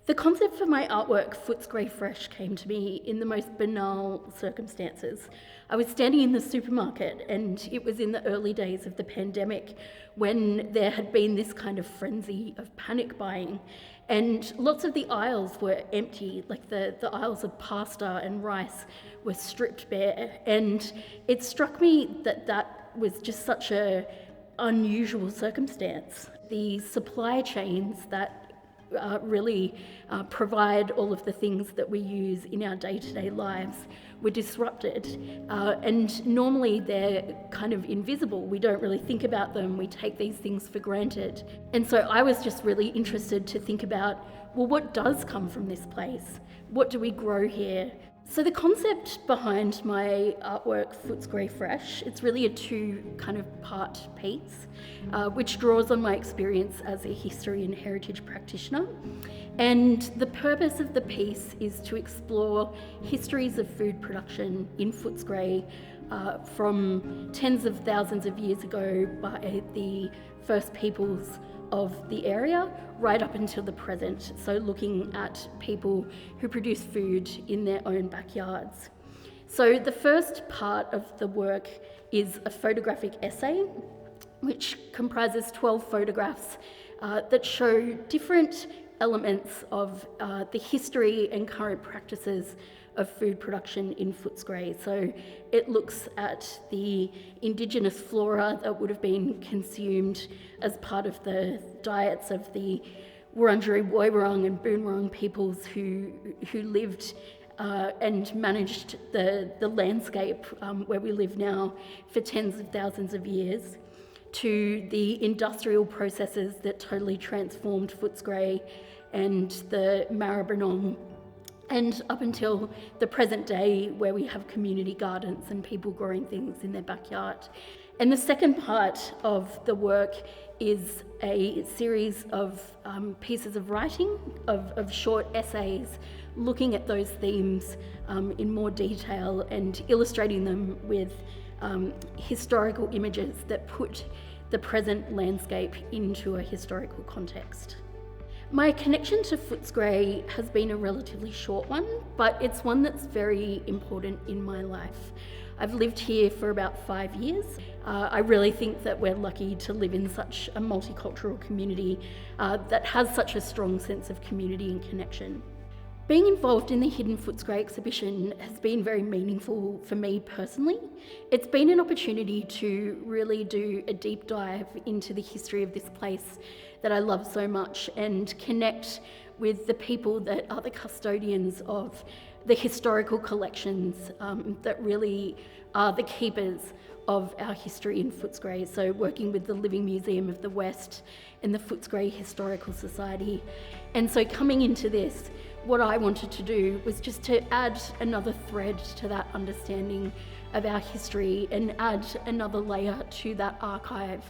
The concept for my artwork, Footscray Fresh, came to me in the most banal circumstances. I was standing in the supermarket, and it was in the early days of the pandemic when there had been this kind of frenzy of panic buying, and lots of the aisles were empty, like the aisles of pasta and rice were stripped bare. And it struck me that that was just such a unusual circumstance. The supply chains that really provide all of the things that we use in our day-to-day lives were disrupted, and normally they're kind of invisible. We don't really think about them. We take these things for granted. And so I was just really interested to think about, well, what does come from this place? What do we grow here? So the concept behind my artwork, Footscray Fresh, it's really a two kind of part piece, which draws on my experience as a history and heritage practitioner. And the purpose of the piece is to explore histories of food production in Footscray from tens of thousands of years ago by the first peoples of the area right up until the present. So looking at people who produce food in their own backyards. So the first part of the work is a photographic essay, which comprises 12 photographs that show different elements of the history and current practices of food production in Footscray. So it looks at the indigenous flora that would have been consumed as part of the diets of the Wurundjeri, Woiwurrung and Boonwurrung peoples who lived and managed the landscape where we live now for tens of thousands of years, to the industrial processes that totally transformed Footscray and the Maribyrnong, and up until the present day where we have community gardens and people growing things in their backyard. And the second part of the work is a series of pieces of writing, of short essays, looking at those themes in more detail and illustrating them with historical images that put the present landscape into a historical context. My connection to Footscray has been a relatively short one, but it's one that's very important in my life. I've lived here for about 5 years. I really think that we're lucky to live in such a multicultural community that has such a strong sense of community and connection. Being involved in the Hidden Footscray exhibition has been very meaningful for me personally. It's been an opportunity to really do a deep dive into the history of this place that I love so much and connect with the people that are the custodians of the historical collections that really are the keepers of our history in Footscray. So working with the Living Museum of the West and the Footscray Historical Society. And so coming into this, what I wanted to do was just to add another thread to that understanding of our history and add another layer to that archive.